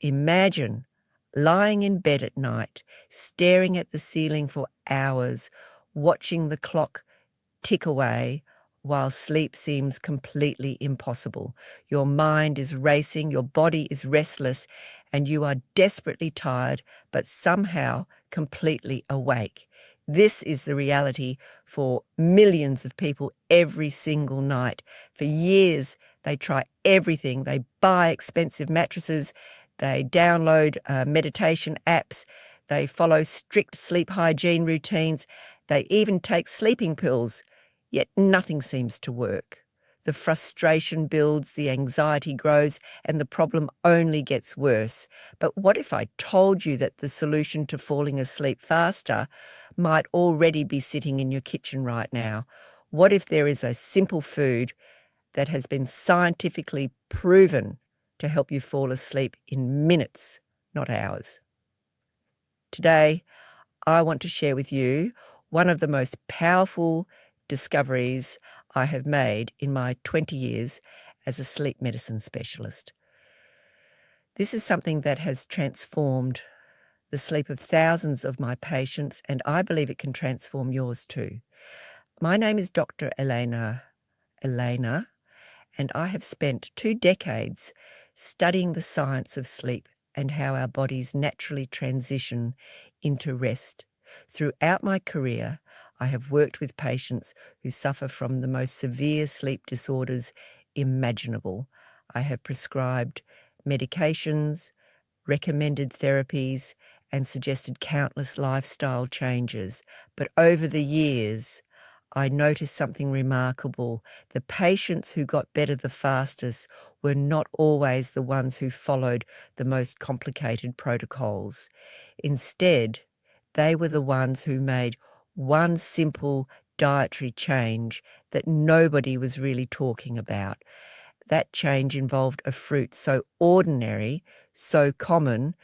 Imagine lying in bed at night, staring at the ceiling for hours, watching the clock tick away while sleep seems completely impossible. Your mind is racing, your body is restless, and you are desperately tired, but somehow completely awake. This is the reality for millions of people every single night. For years, they try everything. They buy expensive mattresses, they download meditation apps, they follow strict sleep hygiene routines, they even take sleeping pills, yet nothing seems to work. The frustration builds, the anxiety grows, and the problem only gets worse. But what if I told you that the solution to falling asleep faster might already be sitting in your kitchen right now? What if there is a simple food that has been scientifically proven to help you fall asleep in minutes, not hours? Today, I want to share with you one of the most powerful discoveries I have made in my 20 years as a sleep medicine specialist. This is something that has transformed the sleep of thousands of my patients, and I believe it can transform yours too. My name is Dr. Elena, and I have spent 2 decades studying the science of sleep and how our bodies naturally transition into rest. Throughout my career, I have worked with patients who suffer from the most severe sleep disorders imaginable. I have prescribed medications, recommended therapies, and suggested countless lifestyle changes. But over the years, I noticed something remarkable. The patients who got better the fastest were not always the ones who followed the most complicated protocols. Instead, they were the ones who made one simple dietary change that nobody was really talking about. That change involved a fruit so ordinary, so common,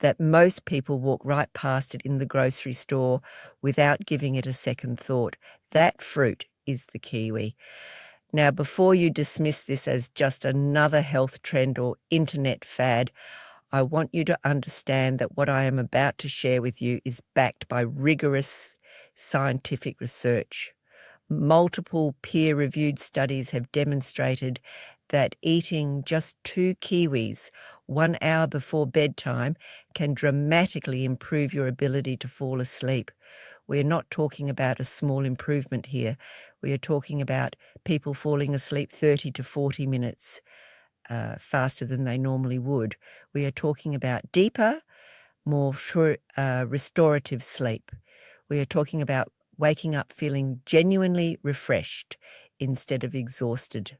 that most people walk right past it in the grocery store without giving it a second thought. That fruit is the kiwi. Now, before you dismiss this as just another health trend or internet fad, I want you to understand that what I am about to share with you is backed by rigorous scientific research. Multiple peer-reviewed studies have demonstrated that eating just 2 kiwis 1 hour before bedtime can dramatically improve your ability to fall asleep. We're not talking about a small improvement here. We are talking about people falling asleep 30 to 40 minutes faster than they normally would. We are talking about deeper, more restorative sleep. We are talking about waking up feeling genuinely refreshed instead of exhausted.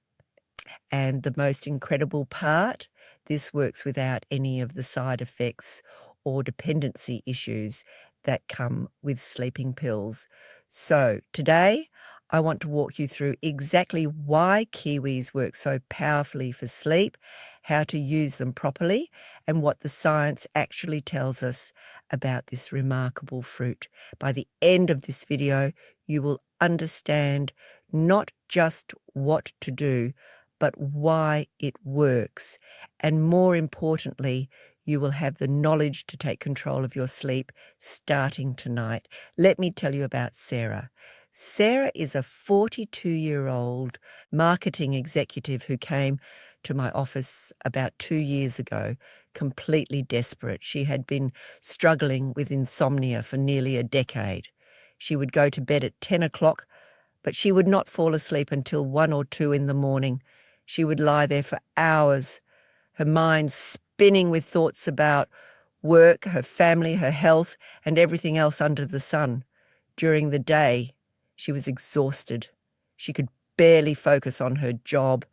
And the most incredible part, this works without any of the side effects or dependency issues that come with sleeping pills. So today, I want to walk you through exactly why kiwis work so powerfully for sleep, how to use them properly, and what the science actually tells us about this remarkable fruit. By the end of this video, you will understand not just what to do, but why it works. And more importantly, you will have the knowledge to take control of your sleep starting tonight. Let me tell you about Sarah. Sarah is a 42-year-old marketing executive who came to my office about 2 years ago, completely desperate. She had been struggling with insomnia for nearly a decade. She would go to bed at 10 o'clock, but she would not fall asleep until 1 or 2 in the morning. She would lie there for hours, her mind spinning with thoughts about work, her family, her health, and everything else under the sun. During the day, she was exhausted. She could barely focus on her job.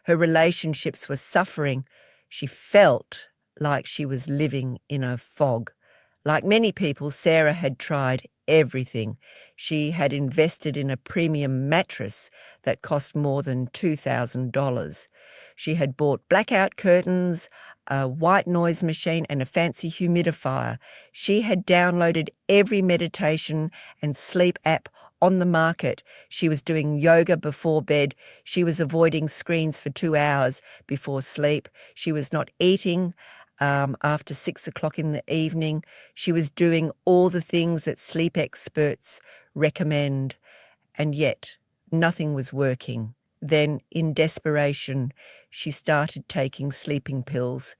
Her relationships were suffering. She felt like she was living in a fog. Like many people, Sarah had tried everything. She had invested in a premium mattress that cost more than $2,000. She had bought blackout curtains, a white noise machine, and a fancy humidifier. She had downloaded every meditation and sleep app on the market. She was doing yoga before bed. She was avoiding screens for 2 hours before sleep. She was not eating after 6 o'clock in the evening. She was doing all the things that sleep experts recommend, and yet nothing was working. Then, in desperation, she started taking sleeping pills.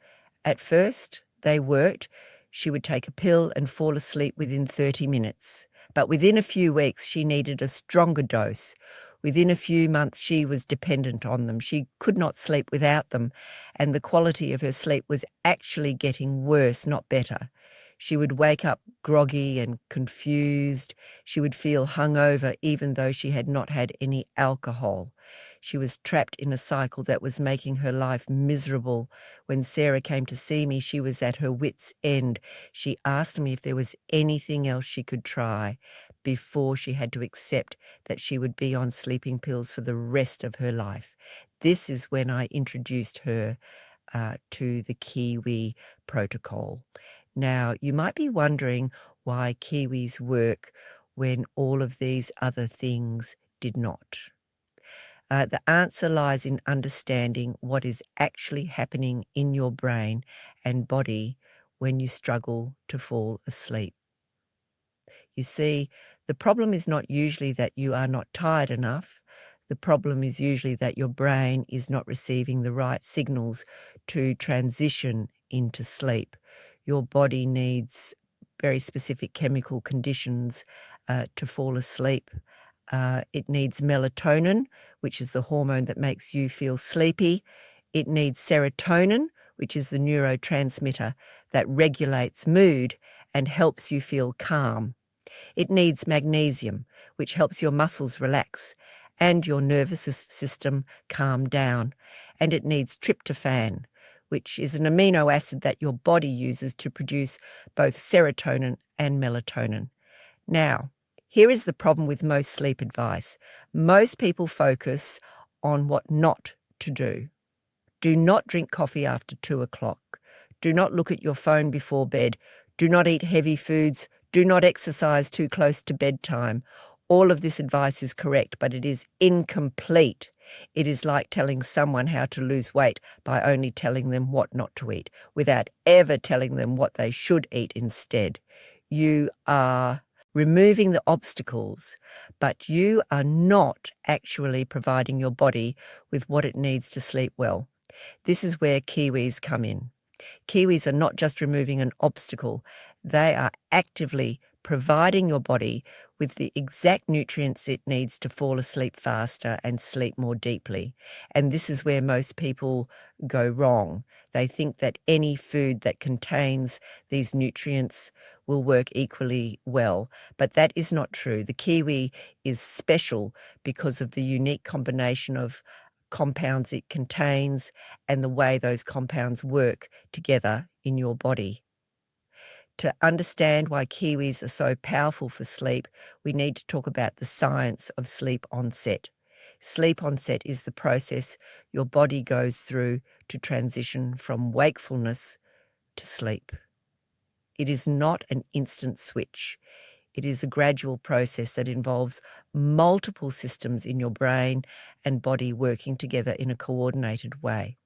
At first, they worked. She would take a pill and fall asleep within 30 minutes. But within a few weeks, she needed a stronger dose. Within a few months, she was dependent on them. She could not sleep without them, and the quality of her sleep was actually getting worse, not better. She would wake up groggy and confused. She would feel hungover even though she had not had any alcohol. She was trapped in a cycle that was making her life miserable. When Sarah came to see me, she was at her wit's end. She asked me if there was anything else she could try before she had to accept that she would be on sleeping pills for the rest of her life. This is when I introduced her to the Kiwi protocol. Now, you might be wondering why Kiwis work when all of these other things did not. The answer lies in understanding what is actually happening in your brain and body when you struggle to fall asleep. You see, the problem is not usually that you are not tired enough. The problem is usually that your brain is not receiving the right signals to transition into sleep. Your body needs very specific chemical conditions to fall asleep. It needs melatonin, which is the hormone that makes you feel sleepy. It needs serotonin, which is the neurotransmitter that regulates mood and helps you feel calm. It needs magnesium, which helps your muscles relax and your nervous system calm down. And it needs tryptophan, which is an amino acid that your body uses to produce both serotonin and melatonin. Now, here is the problem with most sleep advice. Most people focus on what not to do. Do not drink coffee after 2 o'clock. Do not look at your phone before bed. Do not eat heavy foods. Do not exercise too close to bedtime. All of this advice is correct, but it is incomplete. It is like telling someone how to lose weight by only telling them what not to eat, without ever telling them what they should eat instead. You are removing the obstacles, but you are not actually providing your body with what it needs to sleep well. This is where Kiwis come in. Kiwis are not just removing an obstacle, they are actively providing your body with the exact nutrients it needs to fall asleep faster and sleep more deeply. And this is where most people go wrong. They think that any food that contains these nutrients will work equally well, but that is not true. The kiwi is special because of the unique combination of compounds it contains and the way those compounds work together in your body. To understand why kiwis are so powerful for sleep, we need to talk about the science of sleep onset. Sleep onset is the process your body goes through to transition from wakefulness to sleep. It is not an instant switch. It is a gradual process that involves multiple systems in your brain and body working together in a coordinated way.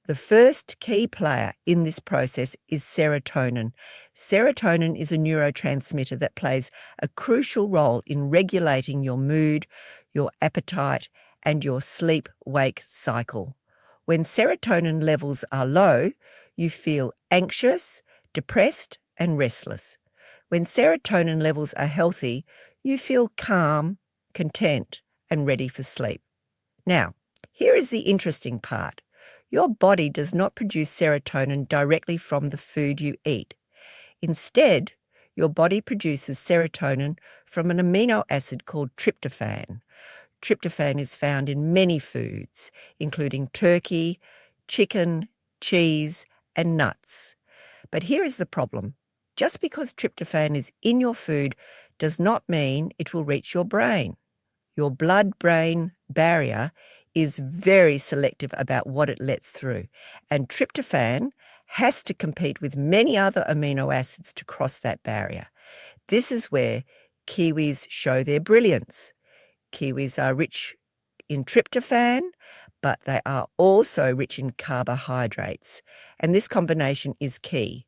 The first key player in this process is serotonin. Serotonin is a neurotransmitter that plays a crucial role in regulating your mood, your appetite, and your sleep-wake cycle. When serotonin levels are low, you feel anxious, depressed, and restless. When serotonin levels are healthy, you feel calm, content, and ready for sleep. Now, here is the interesting part. Your body does not produce serotonin directly from the food you eat. Instead, your body produces serotonin from an amino acid called tryptophan. Tryptophan is found in many foods, including turkey, chicken, cheese, and nuts. But here is the problem. Just because tryptophan is in your food does not mean it will reach your brain. Your blood-brain barrier is very selective about what it lets through, and tryptophan has to compete with many other amino acids to cross that barrier. This is where kiwis show their brilliance. Kiwis are rich in tryptophan, but they are also rich in carbohydrates, and this combination is key.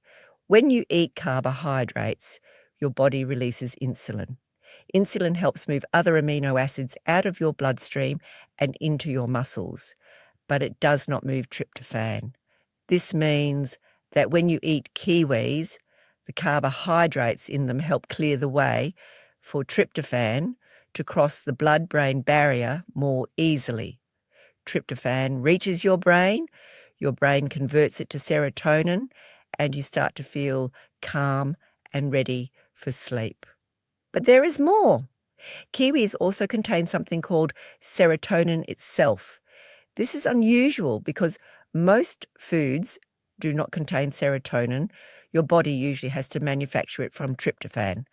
When you eat carbohydrates, your body releases insulin. Insulin helps move other amino acids out of your bloodstream and into your muscles, but it does not move tryptophan. This means that when you eat kiwis, the carbohydrates in them help clear the way for tryptophan to cross the blood-brain barrier more easily. Tryptophan reaches your brain converts it to serotonin, and you start to feel calm and ready for sleep. But there is more. Kiwis also contain something called serotonin itself. This is unusual because most foods do not contain serotonin. Your body usually has to manufacture it from tryptophan.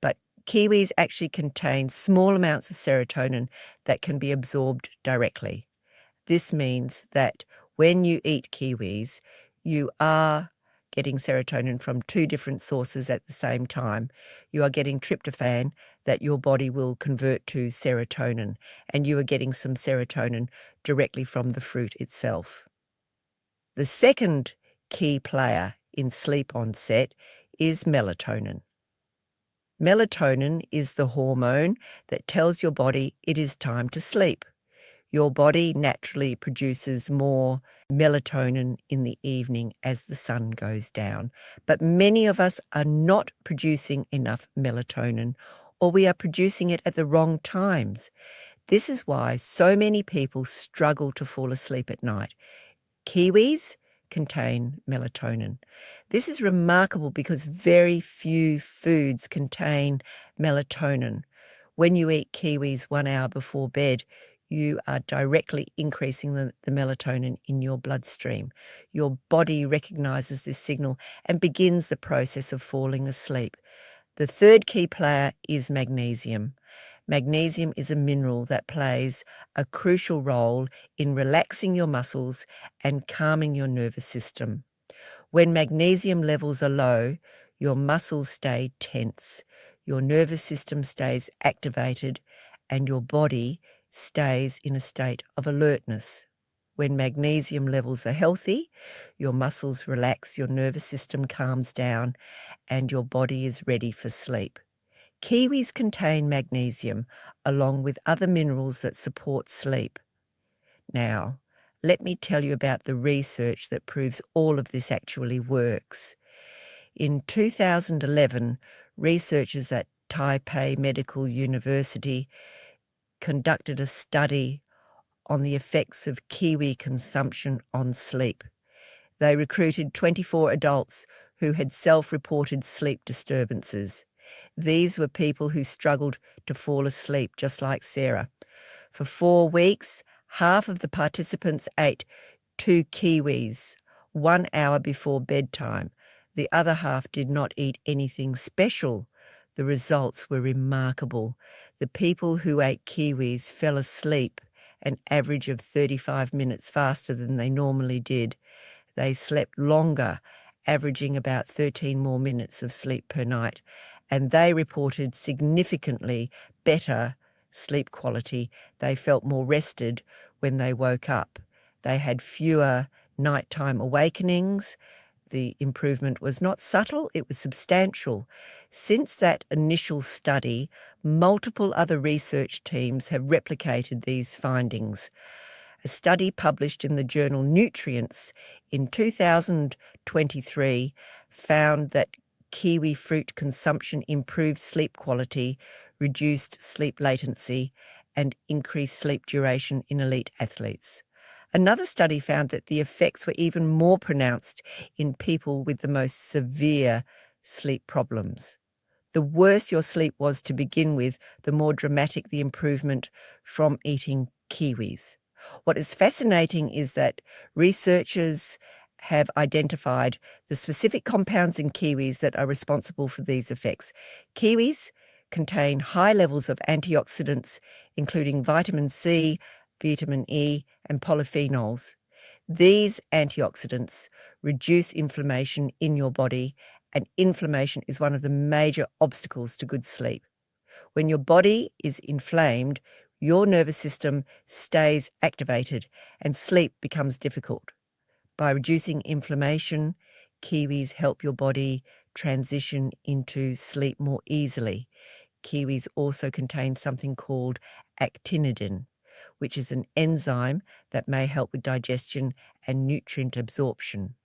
But kiwis actually contain small amounts of serotonin that can be absorbed directly. This means that when you eat kiwis, you are getting serotonin from two different sources at the same time. You are getting tryptophan that your body will convert to serotonin, and you are getting some serotonin directly from the fruit itself. The second key player in sleep onset is melatonin. Melatonin is the hormone that tells your body it is time to sleep. Your body naturally produces more melatonin in the evening as the sun goes down. But many of us are not producing enough melatonin, or we are producing it at the wrong times. This is why so many people struggle to fall asleep at night. Kiwis contain melatonin. This is remarkable because very few foods contain melatonin. When you eat kiwis 1 hour before bed, you are directly increasing the melatonin in your bloodstream. Your body recognizes this signal and begins the process of falling asleep. The third key player is magnesium. Magnesium is a mineral that plays a crucial role in relaxing your muscles and calming your nervous system. When magnesium levels are low, your muscles stay tense, your nervous system stays activated, and your body stays in a state of alertness. When magnesium levels are healthy, your muscles relax, your nervous system calms down, and your body is ready for sleep. Kiwis contain magnesium along with other minerals that support sleep. Now, let me tell you about the research that proves all of this actually works. In 2011, researchers at Taipei Medical University conducted a study on the effects of kiwi consumption on sleep. They recruited 24 adults who had self-reported sleep disturbances. These were people who struggled to fall asleep, just like Sarah. For 4 weeks, half of the participants ate 2 kiwis 1 hour before bedtime. The other half did not eat anything special. The results were remarkable. The people who ate kiwis fell asleep an average of 35 minutes faster than they normally did. They slept longer, averaging about 13 more minutes of sleep per night, and they reported significantly better sleep quality. They felt more rested when they woke up. They had fewer nighttime awakenings. The improvement was not subtle, it was substantial. Since that initial study, multiple other research teams have replicated these findings. A study published in the journal Nutrients in 2023 found that kiwi fruit consumption improved sleep quality, reduced sleep latency, and increased sleep duration in elite athletes. Another study found that the effects were even more pronounced in people with the most severe sleep problems. The worse your sleep was to begin with, the more dramatic the improvement from eating kiwis. What is fascinating is that researchers have identified the specific compounds in kiwis that are responsible for these effects. Kiwis contain high levels of antioxidants, including vitamin C, vitamin E, and polyphenols. These antioxidants reduce inflammation in your body, and inflammation is one of the major obstacles to good sleep. When your body is inflamed, your nervous system stays activated and sleep becomes difficult. By reducing inflammation, kiwis help your body transition into sleep more easily. Kiwis also contain something called actinidin, which is an enzyme that may help with digestion and nutrient absorption.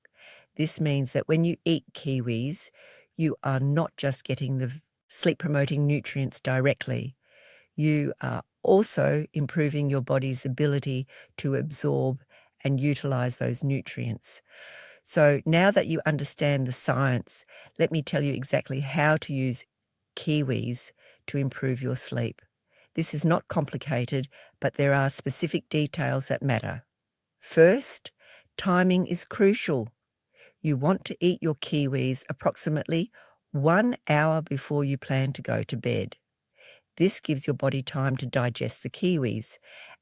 This means that when you eat kiwis, you are not just getting the sleep-promoting nutrients directly. You are also improving your body's ability to absorb and utilize those nutrients. So now that you understand the science, let me tell you exactly how to use kiwis to improve your sleep. This is not complicated, but there are specific details that matter. First, timing is crucial. You want to eat your kiwis approximately 1 hour before you plan to go to bed. This gives your body time to digest the kiwis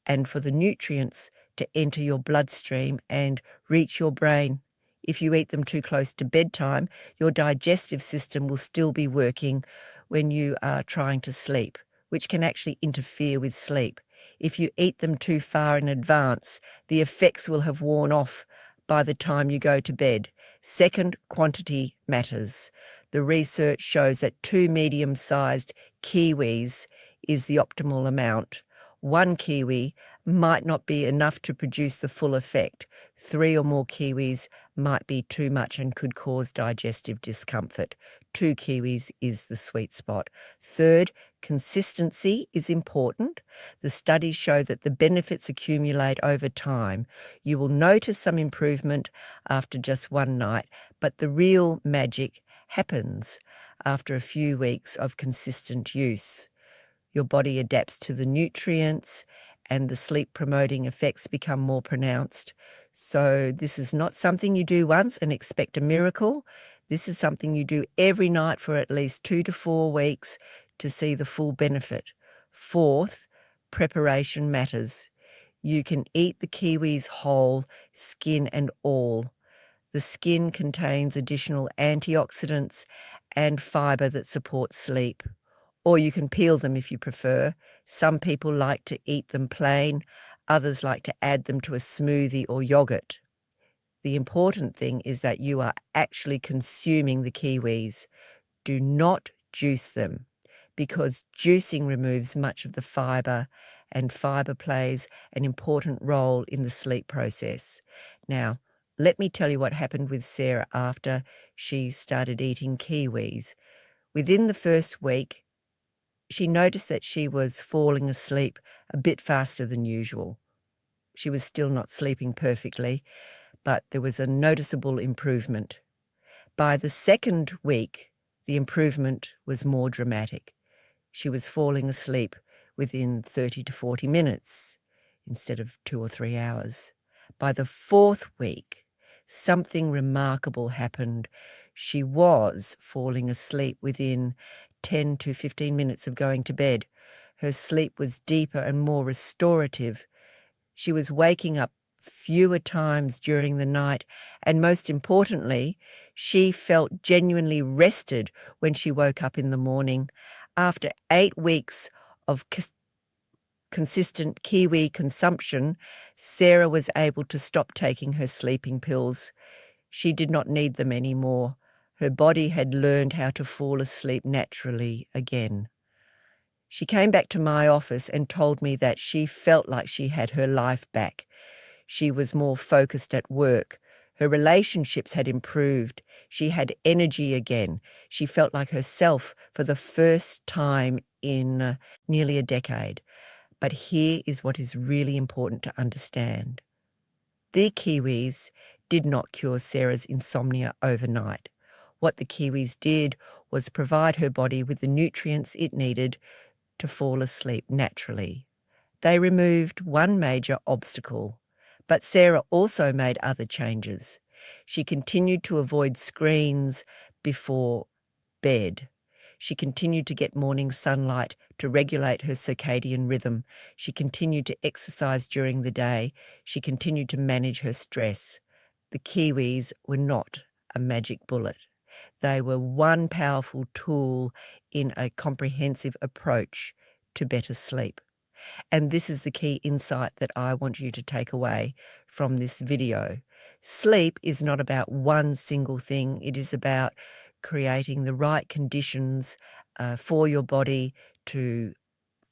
and for the nutrients to enter your bloodstream and reach your brain. If you eat them too close to bedtime, your digestive system will still be working when you are trying to sleep, which can actually interfere with sleep. If you eat them too far in advance, the effects will have worn off by the time you go to bed. Second, quantity matters. The research shows that 2 medium-sized kiwis is the optimal amount. 1 kiwi might not be enough to produce the full effect. 3 or more kiwis might be too much and could cause digestive discomfort. 2 kiwis is the sweet spot. Third, consistency is important. The studies show that the benefits accumulate over time. You will notice some improvement after just one night, but the real magic happens after a few weeks of consistent use. Your body adapts to the nutrients and the sleep-promoting effects become more pronounced. So this is not something you do once and expect a miracle. This is something you do every night for at least 2 to 4 weeks to see the full benefit. Fourth, preparation matters. You can eat the kiwis whole, skin and all. The skin contains additional antioxidants and fiber that support sleep. Or you can peel them if you prefer. Some people like to eat them plain, others like to add them to a smoothie or yogurt. The important thing is that you are actually consuming the kiwis. Do not juice them, because juicing removes much of the fiber, and fiber plays an important role in the sleep process. Now, let me tell you what happened with Sarah after she started eating kiwis. Within the first week, she noticed that she was falling asleep a bit faster than usual. She was still not sleeping perfectly, but there was a noticeable improvement. By the second week, the improvement was more dramatic. She was falling asleep within 30 to 40 minutes instead of 2 or 3 hours. By the fourth week, something remarkable happened. She was falling asleep within 10 to 15 minutes of going to bed. Her sleep was deeper and more restorative. She was waking up fewer times during the night, and most importantly, she felt genuinely rested when she woke up in the morning. After 8 weeks of consistent kiwi consumption, Sarah was able to stop taking her sleeping pills. She did not need them anymore. Her body had learned how to fall asleep naturally again. She came back to my office and told me that she felt like she had her life back. She was more focused at work. Her relationships had improved. She had energy again. She felt like herself for the first time in nearly a decade. But here is what is really important to understand. The kiwis did not cure Sarah's insomnia overnight. What the kiwis did was provide her body with the nutrients it needed to fall asleep naturally. They removed one major obstacle, but Sarah also made other changes. She continued to avoid screens before bed. She continued to get morning sunlight to regulate her circadian rhythm. She continued to exercise during the day. She continued to manage her stress. The kiwis were not a magic bullet. They were one powerful tool in a comprehensive approach to better sleep. And this is the key insight that I want you to take away from this video. Sleep is not about one single thing. It is about creating the right conditions for your body to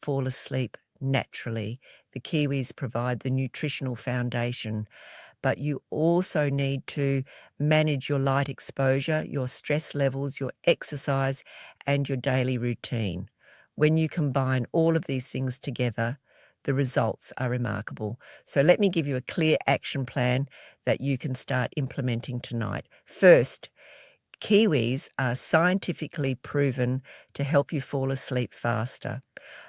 fall asleep naturally. The Kiwis provide the nutritional foundation, but you also need to manage your light exposure, your stress levels, your exercise, and your daily routine. When you combine all of these things together, the results are remarkable. So let me give you a clear action plan that you can start implementing tonight. First, Kiwis are scientifically proven to help you fall asleep faster.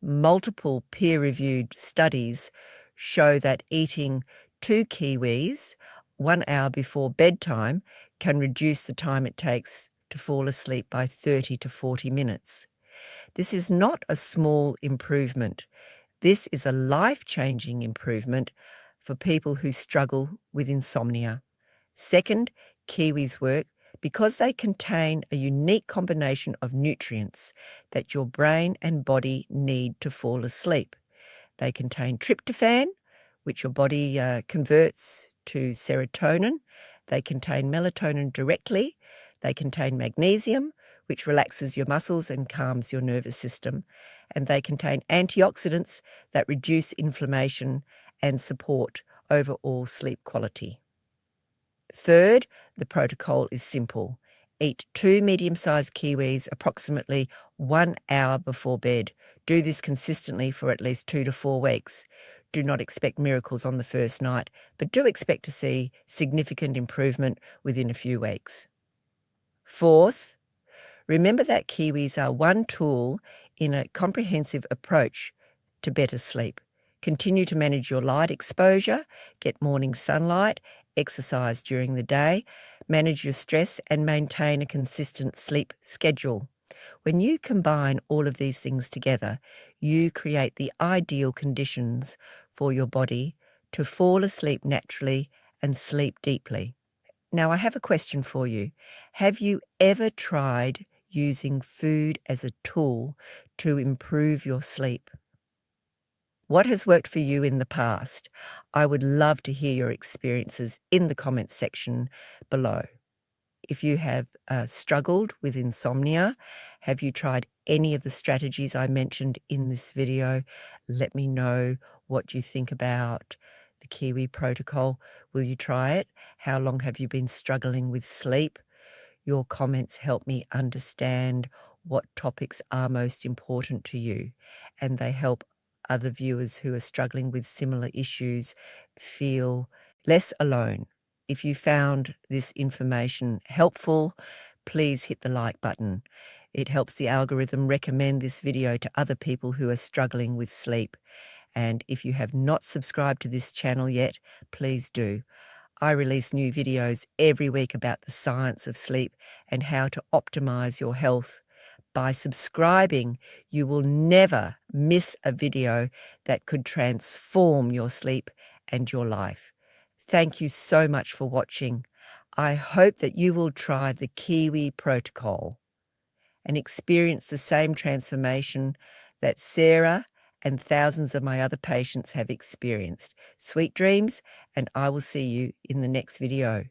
Multiple peer-reviewed studies show that eating 2 kiwis 1 hour before bedtime can reduce the time it takes to fall asleep by 30 to 40 minutes. This is not a small improvement. This is a life-changing improvement for people who struggle with insomnia. Second, kiwis work because they contain a unique combination of nutrients that your brain and body need to fall asleep. They contain tryptophan, which your body converts to serotonin. They contain melatonin directly. They contain magnesium, which relaxes your muscles and calms your nervous system. And they contain antioxidants that reduce inflammation and support overall sleep quality. Third, the protocol is simple. Eat 2 medium-sized kiwis approximately 1 hour before bed. Do this consistently for at least 2 to 4 weeks. Do not expect miracles on the first night, but do expect to see significant improvement within a few weeks. Fourth, remember that kiwis are one tool in a comprehensive approach to better sleep. Continue to manage your light exposure, get morning sunlight, exercise during the day, manage your stress, and maintain a consistent sleep schedule. When you combine all of these things together, you create the ideal conditions for your body to fall asleep naturally and sleep deeply. Now, I have a question for you. Have you ever tried using food as a tool to improve your sleep? What has worked for you in the past? I would love to hear your experiences in the comments section below. If you have struggled with insomnia, have you tried any of the strategies I mentioned in this video? Let me know what you think about the Kiwi protocol. Will you try it? How long have you been struggling with sleep? Your comments help me understand what topics are most important to you, and they help other viewers who are struggling with similar issues feel less alone. If you found this information helpful, please hit the like button. It helps the algorithm recommend this video to other people who are struggling with sleep. And if you have not subscribed to this channel yet, please do. I release new videos every week about the science of sleep and how to optimize your health. By subscribing, you will never miss a video that could transform your sleep and your life. Thank you so much for watching. I hope that you will try the Kiwi protocol and experience the same transformation that Sarah and thousands of my other patients have experienced. Sweet dreams, and I will see you in the next video.